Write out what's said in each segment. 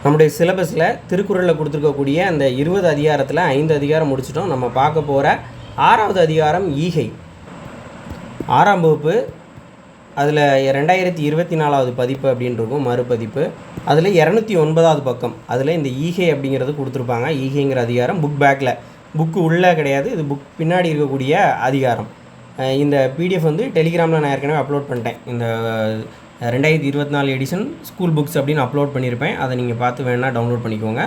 நம்முடைய சிலபஸில் திருக்குறளில் கொடுத்துருக்கக்கூடிய அந்த 20 அதிகாரத்தில் 5 அதிகாரம் முடிச்சிட்டோம். நம்ம பார்க்க போகிற 6வது அதிகாரம் ஈகை. 6ஆம் வகுப்பு அதில் 2024வது பதிப்பு அப்படின்னு இருக்கும், மறுபதிப்பு. அதில் 209வது பக்கம். அதில் இந்த ஈகை அப்படிங்கிறது கொடுத்துருப்பாங்க. ஈகைங்கிற அதிகாரம் புக் பேக்கில், புக்கு உள்ளே கிடையாது, இது புக் பின்னாடி இருக்கக்கூடிய அதிகாரம். இந்த பிடிஎஃப் வந்து டெலிகிராமில் நான் ஏற்கனவே அப்லோட் பண்ணிட்டேன். இந்த 2024 எடிஷன் ஸ்கூல் புக்ஸ் அப்படின்னு அப்லோட் பண்ணியிருப்பேன். அதை நீங்கள் பார்த்து வேணால் டவுன்லோட் பண்ணிக்கோங்க.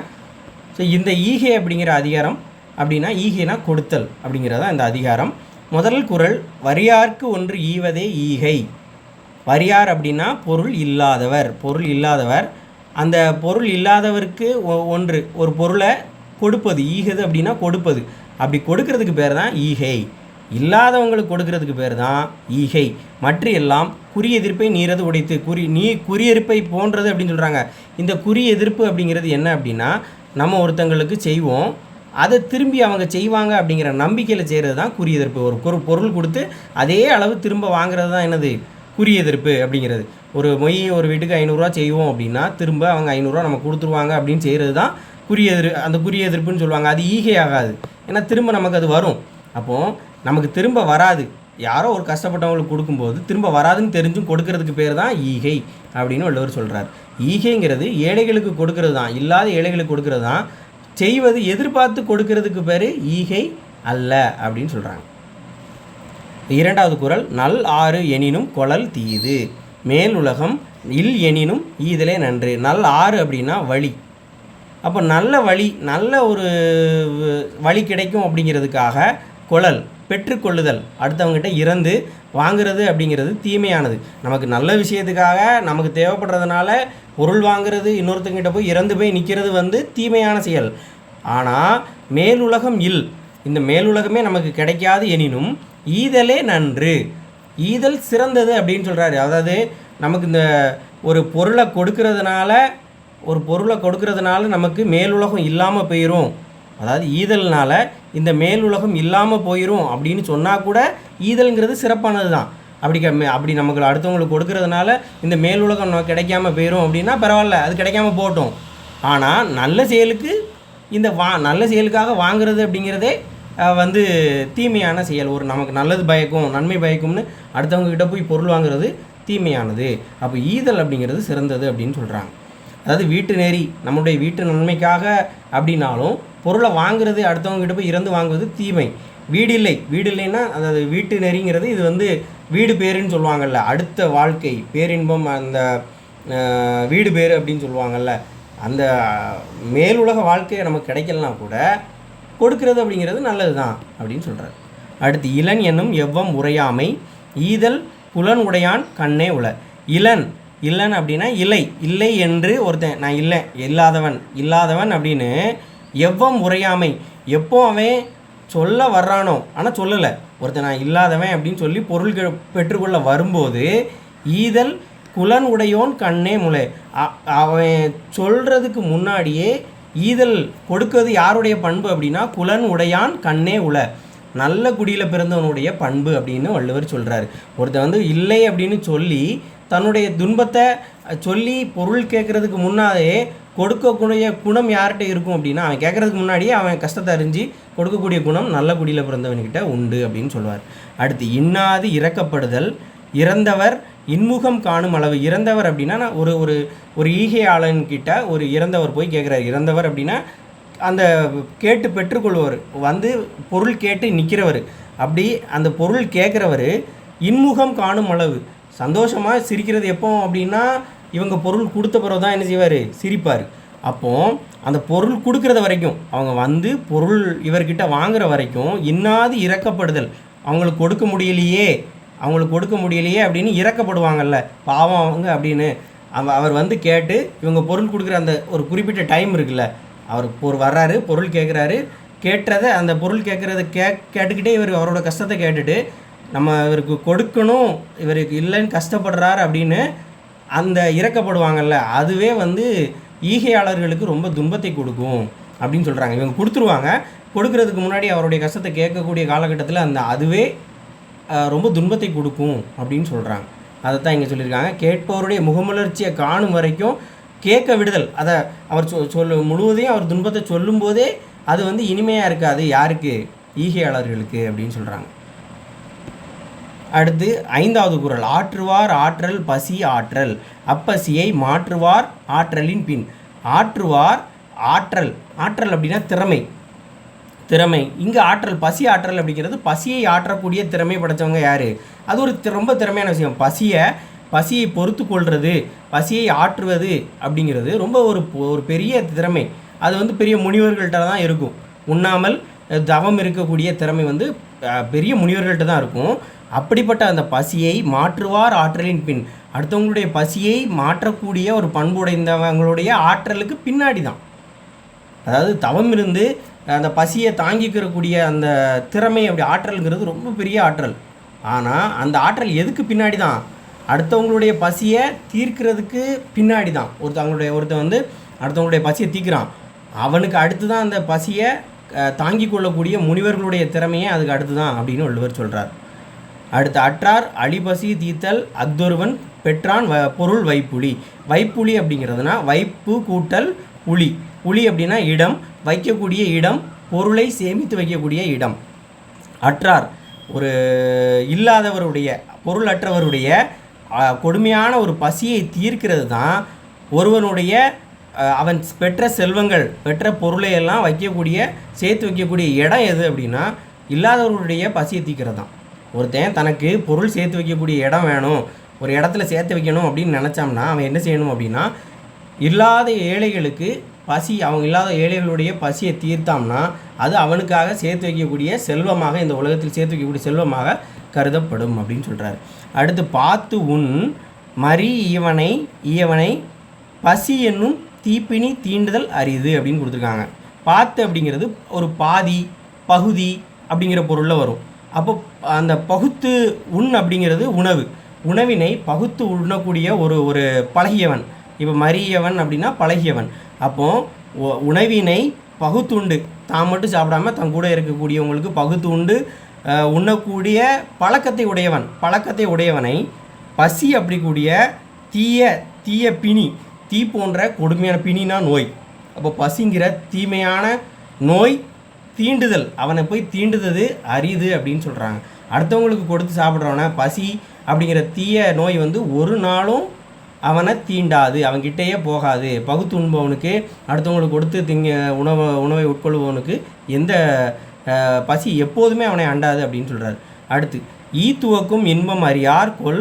ஸோ இந்த ஈகை அப்படிங்கிற அதிகாரம் அப்படின்னா, ஈகைனா கொடுத்தல் அப்படிங்கிறதான் இந்த அதிகாரம். முதல் குறள், வரியார்க்கு ஒன்று ஈவதே ஈகை. வரியார் அப்படின்னா பொருள் இல்லாதவர். பொருள் இல்லாதவர், அந்த பொருள் இல்லாதவருக்கு ஒரு பொருளை கொடுப்பது. ஈகது அப்படின்னா கொடுப்பது. அப்படி கொடுக்கறதுக்கு பேர் தான் ஈகை. இல்லாதவங்களுக்கு கொடுக்கறதுக்கு பேர் தான் ஈகை. மற்ற எல்லாம் குறி எதிர்ப்பை நீரது உடைத்து. குறி எதிர்ப்பை போன்றது அப்படின்னு சொல்கிறாங்க. இந்த குறி எதிர்ப்பு அப்படிங்கிறது என்ன அப்படின்னா, நம்ம ஒருத்தங்களுக்கு செய்வோம், அதை திரும்பி அவங்க செய்வாங்க அப்படிங்கிற நம்பிக்கையில் செய்கிறது தான் குறி எதிர்ப்பு. ஒரு பொருள் கொடுத்து அதே அளவு திரும்ப வாங்குறது தான் என்னது, குறி எதிர்ப்பு அப்படிங்கிறது. ஒரு வீட்டுக்கு 500 ரூபா செய்வோம் அப்படின்னா திரும்ப அவங்க 500 ரூபா நம்ம கொடுத்துருவாங்க அப்படின்னு செய்கிறது தான் அந்த குறி எதிர்ப்புன்னு சொல்லுவாங்க. அது ஈகை ஆகாது, ஏன்னா திரும்ப நமக்கு அது வரும். அப்போது நமக்கு திரும்ப வராது, யாரோ ஒரு கஷ்டப்பட்டவங்களுக்கு கொடுக்கும்போது திரும்ப வராதுன்னு தெரிஞ்சும் கொடுக்கறதுக்கு பேர் தான் ஈகை அப்படின்னு வள்ளுவர் சொல்கிறார். ஈகைங்கிறது ஏழைகளுக்கு கொடுக்கறது தான், இல்லாத ஏழைகளுக்கு கொடுக்கறது தான். செய்வது எதிர்பார்த்து கொடுக்கறதுக்கு பேர் ஈகை அல்ல அப்படின்னு சொல்கிறாங்க. 2வது குறள், நல் ஆறு எனினும் கொளல் தீது. மேல் உலகம் இல் எனினும் ஈதலே நன்று. நல் ஆறு அப்படின்னா வழி. அப்போ நல்ல வழி, நல்ல ஒரு வழி கிடைக்கும் அப்படிங்கிறதுக்காக கொளல், பெற்றுக்கொள்ளுதல், அடுத்தவங்ககிட்ட இறந்து வாங்கிறது அப்படிங்கிறது தீமையானது. நமக்கு நல்ல விஷயத்துக்காக நமக்கு தேவைப்படுறதுனால பொருள் வாங்கிறது, இன்னொருத்தங்கிட்ட போய் இறந்து போய் நிற்கிறது வந்து தீமையான செயல். ஆனால் மேலுலகம் இல், இந்த மேலுலகமே நமக்கு கிடைக்காது எனினும் ஈதலே நன்று. ஈதல் சிறந்தது அப்படின்னு சொல்கிறாரு. அதாவது நமக்கு இந்த ஒரு பொருளை கொடுக்கறதுனால நமக்கு மேலுலகம் இல்லாமல் போயிடும். அதாவது ஈதல்னால இந்த மேலுலகம் இல்லாமல் போயிடும் அப்படின்னு சொன்னால் கூட ஈதல்ங்கிறது சிறப்பானது தான். அப்படி நமக்கு அடுத்தவங்களுக்கு கொடுக்கறதுனால இந்த மேலுலகம் நமக்கு கிடைக்காம போயிடும் அப்படின்னா பரவாயில்ல, அது கிடைக்காம போகட்டும். ஆனால் நல்ல செயலுக்காக வாங்குறது அப்படிங்கிறதே வந்து தீமையான செயல். நமக்கு நல்லது பயக்கும், நன்மை பயக்கும்னு அடுத்தவங்ககிட்ட போய் பொருள் வாங்குறது தீமையானது. அப்போ ஈதல் அப்படிங்கிறது சிறந்தது அப்படின்னு சொல்கிறாங்க. அதாவது வீட்டு நெறி, நம்முடைய வீட்டு நன்மைக்காக அப்படின்னாலும் பொருளை வாங்குறது, அடுத்தவங்ககிட்ட போய் இறந்து வாங்குவது தீமை. வீடு இல்லைன்னா, அதாவது வீட்டு நெறிங்கிறது இது வந்து வீடு பேருன்னு சொல்லுவாங்கள்ல, அடுத்த வாழ்க்கை பேரின்பம், அந்த வீடு பேர் அப்படின்னு சொல்லுவாங்கள்ல, அந்த மேலுலக வாழ்க்கையை நமக்கு கிடைக்கலனா கூட கொடுக்கறது அப்படிங்கிறது நல்லது தான் அப்படின்னு சொல்கிறார். அடுத்து, இளன் என்னும் எவ்வம் உரையாமை ஈதல் புலன் உடையான் கண்ணே உள. இளன் அப்படின்னா இல்லை என்று ஒருத்தன், நான் இல்லை, இல்லாதவன் அப்படின்னு எவ்வம் உரையாமை, எப்போ அவன் சொல்ல வர்றானோ ஆனால் சொல்லலை, ஒருத்தன் நான் இல்லாதவன் அப்படின்னு சொல்லி பொருள் பெற்றுக்கொள்ள வரும்போது ஈதல் புலன் உடையோன் கண்ணே முளை. அவன் சொல்கிறதுக்கு முன்னாடியே ஈதல் கொடுக்கிறது யாருடைய பண்பு அப்படின்னா புலன் உடையான் கண்ணே உள, நல்ல குடியில் பிறந்தவனுடைய பண்பு அப்படின்னு வள்ளுவர் சொல்கிறாரு. ஒருத்தன் வந்து இல்லை அப்படின்னு சொல்லி தன்னுடைய துன்பத்தை சொல்லி பொருள் கேட்குறதுக்கு முன்னாலே கொடுக்கக்கூடிய குணம் யார்கிட்ட இருக்கும் அப்படின்னா, அவன் கேட்குறதுக்கு முன்னாடியே அவன் கஷ்டத்தை அறிஞ்சு கொடுக்கக்கூடிய குணம் நல்ல குடியில் பிறந்தவன்கிட்ட உண்டு அப்படின்னு சொல்லுவார். அடுத்து, இன்னாது இறக்கப்படுதல் இறந்தவர் இன்முகம் காணும் அளவு. இறந்தவர் அப்படின்னா ஒரு ஈகையாளன்கிட்ட ஒரு இறந்தவர் போய் கேட்குறாரு. இறந்தவர் அப்படின்னா அந்த கேட்டு பெற்றுக்கொள்வர், வந்து பொருள் கேட்டு நிற்கிறவர். அப்படி அந்த பொருள் கேட்குறவர் இன்முகம் காணும் அளவு சந்தோஷமாக சிரிக்கிறது எப்போ அப்படின்னா, இவங்க பொருள் கொடுத்த பிறகு தான் என்ன செய்வார், சிரிப்பார். அப்போது அந்த பொருள் கொடுக்குறது வரைக்கும், அவங்க வந்து பொருள் இவர்கிட்ட வாங்குகிற வரைக்கும் இன்னாது இறக்கப்படுதல், அவங்களுக்கு கொடுக்க முடியலையே அப்படின்னு இறக்கப்படுவாங்கல்ல, பாவம் அவங்க அப்படின்னு அவர் வந்து கேட்டு இவங்க பொருள் கொடுக்குற அந்த ஒரு குறிப்பிட்ட டைம் இருக்குல்ல, அவர் வர்றாரு, பொருள் கேட்குறாரு, கேட்டதை அந்த பொருள் கேட்குறத கேட்டுக்கிட்டே இவர் அவரோட கஷ்டத்தை கேட்டுட்டு நம்ம இவருக்கு கொடுக்கணும், இவருக்கு இல்லைன்னு கஷ்டப்படுறாரு அப்படின்னு அந்த இறக்கப்படுவாங்கல்ல, அதுவே வந்து ஈகையாளர்களுக்கு ரொம்ப துன்பத்தை கொடுக்கும் அப்படின்னு சொல்கிறாங்க. இவங்க கொடுத்துருவாங்க, கொடுக்கறதுக்கு முன்னாடி அவருடைய கஷ்டத்தை கேட்கக்கூடிய காலகட்டத்தில் அதுவே ரொம்ப துன்பத்தை கொடுக்கும் அப்படின்னு சொல்கிறாங்க. அதை தான் இங்கே சொல்லியிருக்காங்க. கேட்பவருடைய முகமலர்ச்சியை காணும் வரைக்கும் கேட்க விடுதல், அதை அவர் முழுவதையும் அவர் துன்பத்தை சொல்லும்போதே அது வந்து இனிமையாக இருக்காது. யாருக்கு? ஈகையாளர்களுக்கு அப்படின்னு சொல்கிறாங்க. அடுத்து 5வது குறள். ஆற்றுவார் ஆற்றல் பசி ஆற்றல், அப்பசியை மாற்றுவார் ஆற்றலின் பின். ஆற்றுவார் ஆற்றல், ஆற்றல் அப்படின்னா திறமை. இங்கே ஆற்றல், பசி ஆற்றல் அப்படிங்கிறது பசியை ஆற்றக்கூடிய திறமை படைத்தவங்க யார்? அது ஒரு ரொம்ப திறமையான விஷயம். பசியை பொறுத்து கொள்வது, பசியை ஆற்றுவது அப்படிங்கிறது ரொம்ப ஒரு பெரிய திறமை. அது வந்து பெரிய முனிவர்கள்ட்ட தான் இருக்கும். உண்ணாமல் தவம் இருக்கக்கூடிய திறமை வந்து பெரிய முனிவர்கள்ட்ட தான் இருக்கும். அப்படிப்பட்ட அந்த பசியை மாற்றுவார் ஆற்றலின் பின், அடுத்தவங்களுடைய பசியை மாற்றக்கூடிய ஒரு பண்புடைந்தவங்களுடைய ஆற்றலுக்கு பின்னாடி தான். அதாவது தவம் இருந்து அந்த பசியை தாங்கிக்கிறக்கூடிய அந்த திறமை, அப்படி ஆற்றல்ங்கிறது ரொம்ப பெரிய ஆற்றல். ஆனால் அந்த ஆற்றல் எதுக்கு பின்னாடி தான்? அடுத்தவங்களுடைய பசியை தீர்க்கிறதுக்கு பின்னாடி தான். ஒருத்தன் வந்து அடுத்தவங்களுடைய பசியை தீர்க்கிறான், அவனுக்கு அடுத்து தான் அந்த பசியை தாங்கி கொள்ளக்கூடிய முனிவர்களுடைய திறமையே அதுக்கு அடுத்து தான் அப்படின்னு வள்ளுவர் சொல்கிறார். அடுத்து அற்றார் அழிபசி தீத்தல் அக்தொருவன் பெற்றான் பொருள் வைப்புளி. வைப்புளி அப்படிங்கிறதுனா வைப்பு கூட்டல் புளி. புளி அப்படின்னா இடம், வைக்கக்கூடிய இடம், பொருளை சேமித்து வைக்கக்கூடிய இடம். அற்றார் ஒரு இல்லாதவருடைய, பொருள் அற்றவருடைய கொடுமையான ஒரு பசியை தீர்க்கிறது தான் ஒருவனுடைய அவன் பெற்ற செல்வங்கள், பெற்ற பொருளை எல்லாம் சேர்த்து வைக்கக்கூடிய இடம் எது அப்படின்னா இல்லாதவருடைய பசியை தீர்க்கிறது தான். ஒருத்தன் தனக்கு பொருள் சேர்த்து வைக்கக்கூடிய இடம் வேணும், ஒரு இடத்துல சேர்த்து வைக்கணும் அப்படின்னு நினச்சாம்னா அவன் என்ன செய்யணும் அப்படின்னா, இல்லாத ஏழைகளுக்கு பசி, அவங்க இல்லாத ஏழைகளுடைய பசியை தீர்த்தாம்னா அது அவனுக்காக சேர்த்து வைக்கக்கூடிய செல்வமாக, இந்த உலகத்தில் சேர்த்து வைக்கக்கூடிய செல்வமாக கருதப்படும் அப்படின்னு சொல்கிறார். அடுத்து பார்த்து உன் மறி ஈயவனை பசி என்னும் தீப்பினி தீண்டுதல் அரிது அப்படின்னு கொடுத்துருக்காங்க. பார்த்து அப்படிங்கிறது ஒரு பாதி, பகுதி அப்படிங்கிற பொருளில் வரும். அப்போ அந்த பகுத்து உண் அப்படிங்கிறது உணவினை பகுத்து உண்ணக்கூடிய ஒரு பழகியவன். இப்போ மறியவன் அப்படின்னா பழகியவன். அப்போது உணவினை பகுத்துண்டு, தான் மட்டும் சாப்பிடாம தன் கூட இருக்கக்கூடியவங்களுக்கு பகுத்து உண்டு உண்ணக்கூடிய பழக்கத்தை உடையவனை பசி அப்படிக்கூடிய தீய பிணி, தீ போன்ற கொடுமையான பிணினா நோய். அப்போ பசிங்கிற தீமையான நோய் தீண்டுதல், அவனை போய் தீண்டுதது அரிது அப்படின்னு சொல்கிறாங்க. அடுத்தவங்களுக்கு கொடுத்து சாப்பிட்றவனை பசி அப்படிங்கிற தீய நோய் வந்து ஒரு நாளும் அவனை தீண்டாது, அவன்கிட்டயே போகாது. பகுத்து உண்பவனுக்கு, அடுத்தவங்களுக்கு கொடுத்து உணவை உட்கொள்பவனுக்கு எந்த பசி எப்போதுமே அவனை அண்டாது அப்படின்னு சொல்கிறார். அடுத்து ஈத்துவக்கும் இன்பம் அறியார் கொல்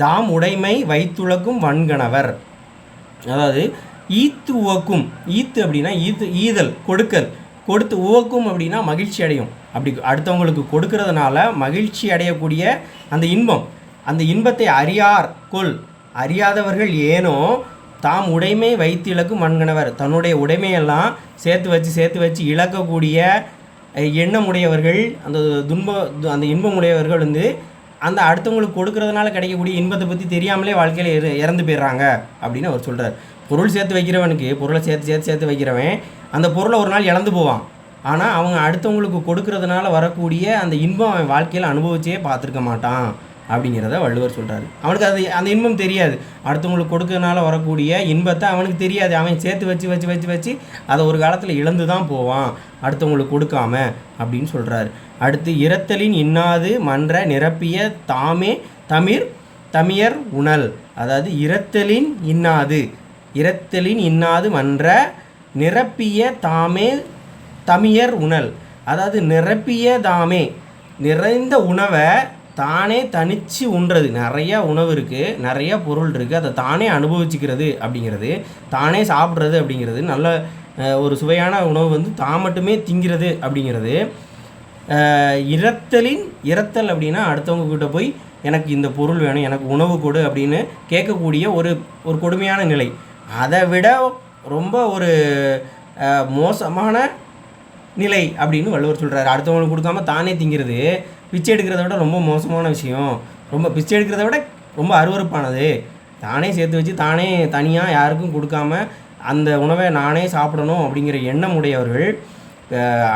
தாம் உடைமை வைத்துளக்கும் வன்கணவர். அதாவது ஈத்து உவக்கும், ஈத்து அப்படின்னா ஈதல், கொடுத்து உவக்கும் அப்படின்னா மகிழ்ச்சி அடையும். அப்படி அடுத்தவங்களுக்கு கொடுக்கறதுனால மகிழ்ச்சி அடையக்கூடிய அந்த இன்பத்தை அறியார் கொல், அறியாதவர்கள் ஏனோ தாம் உடைமை வைத்து இழக்கும் வன்கணவர், தன்னுடைய உடைமையெல்லாம் சேர்த்து வச்சு இழக்கக்கூடிய எண்ணமுடையவர்கள், அந்த இன்பமுடையவர்கள் வந்து அந்த அடுத்தவங்களுக்கு கொடுக்கறதுனால கிடைக்கக்கூடிய இன்பத்தை பற்றி தெரியாமலே வாழ்க்கையில் இறந்து போயிடுறாங்க அப்படின்னு அவர் சொல்கிறார். பொருள் சேர்த்து வைக்கிறவனுக்கு, பொருளை சேர்த்து வைக்கிறவன் அந்த பொருளை ஒரு நாள் இழந்து போவான். ஆனால் அவங்க அடுத்தவங்களுக்கு கொடுக்கறதுனால வரக்கூடிய அந்த இன்பம் அவன் வாழ்க்கையில் அனுபவிச்சே பார்த்துருக்க மாட்டான் அப்படிங்கிறத வள்ளுவர் சொல்கிறாரு. அவனுக்கு அந்த இன்பம் தெரியாது, அடுத்தவங்களுக்கு கொடுக்கறதுனால வரக்கூடிய இன்பத்தை அவனுக்கு தெரியாது. அவன் சேர்த்து வச்சு அதை ஒரு காலத்தில் இழந்து தான் போவான் அடுத்தவங்களுக்கு கொடுக்காம அப்படின்னு சொல்கிறாரு. அடுத்து இரத்தலின் இன்னாது மன்ற நிரப்பிய தாமே தமியர் உணல். அதாவது இரத்தலின் இன்னாது மன்ற நிரப்பிய தாமே தமியர் உணல். அதாவது நிரப்பிய தாமே, நிறைந்த உணவை தானே தனித்து உண்றது. நிறையா உணவு இருக்குது, நிறையா பொருள் இருக்குது, அதை தானே அனுபவிச்சுக்கிறது அப்படிங்கிறது, தானே சாப்பிட்றது அப்படிங்கிறது, நல்ல ஒரு சுவையான உணவு வந்து தான் மட்டுமே திங்கிறது அப்படிங்கிறது. இரத்தல் அப்படின்னா அடுத்தவங்கக்கிட்ட போய் எனக்கு இந்த பொருள் வேணும், எனக்கு உணவு கொடு அப்படின்னு கேட்கக்கூடிய ஒரு கொடுமையான நிலை. அதை விட ரொம்ப ஒரு மோசமான நிலை அப்படின்னு வள்ளுவர் சொல்கிறார். அடுத்தவங்களுக்கு கொடுக்காம தானே திங்கிறது பிச்சை எடுக்கிறத விட ரொம்ப மோசமான விஷயம். பிச்சை எடுக்கிறத விட ரொம்ப அருவருப்பானது. தானே சேர்த்து வச்சு தானே தனியாக யாருக்கும் கொடுக்காம அந்த உணவை நானே சாப்பிடணும் அப்படிங்கிற எண்ணம் உடையவர்கள்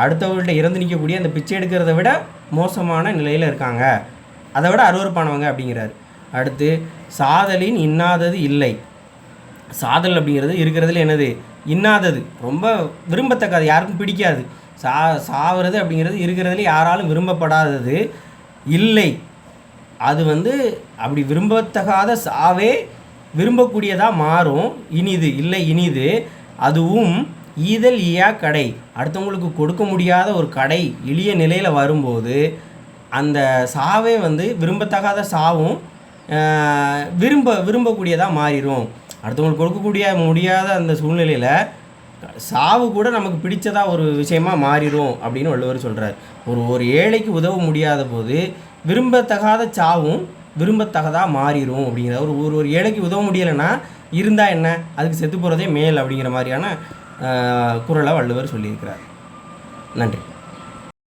அடுத்தவர்கள்ட்ட இறந்து நிற்கக்கூடிய அந்த பிச்சை எடுக்கிறத விட மோசமான நிலையில் இருக்காங்க, அதை விட அருவருப்பானவங்க அப்படிங்கிறார். அடுத்து சாதலின் இன்னாதது இல்லை. சாதல் அப்படிங்கிறது இருக்கிறதுல என்னது, இன்னாதது, ரொம்ப விரும்பத்தக்காது, யாருக்கும் பிடிக்காது. சாவுறது அப்படிங்கிறது இருக்கிறதுல யாராலும் விரும்பப்படாதது. இல்லை, அது அப்படி விரும்பத்தகாத சாவே விரும்பக்கூடியதாக மாறும். இனிது இல்லை இனிது, அதுவும் ஈதல் ஈயா கடை, அடுத்தவங்களுக்கு கொடுக்க முடியாத ஒரு கடை எளிய நிலையில் வரும்போது அந்த சாவே விரும்பத்தகாத சாவும் விரும்பக்கூடியதாக மாறிடும். அடுத்தவங்களுக்கு கொடுக்கக்கூடிய முடியாத அந்த சூழ்நிலையில் சாவு கூட நமக்கு பிடிச்சதாக ஒரு விஷயமாக மாறிடும் அப்படின்னு வள்ளுவர் சொல்கிறார். ஒரு ஏழைக்கு உதவ முடியாத போது விரும்பத்தகாத சாவும் விரும்பத்தகதாக மாறிடும் அப்படிங்கிற ஒரு ஏழைக்கு உதவ முடியலைன்னா இருந்தால் என்ன, அதுக்கு செத்து போகிறதே மேல் அப்படிங்கிற மாதிரியான குறளை வள்ளுவர் சொல்லியிருக்கிறார். நன்றி.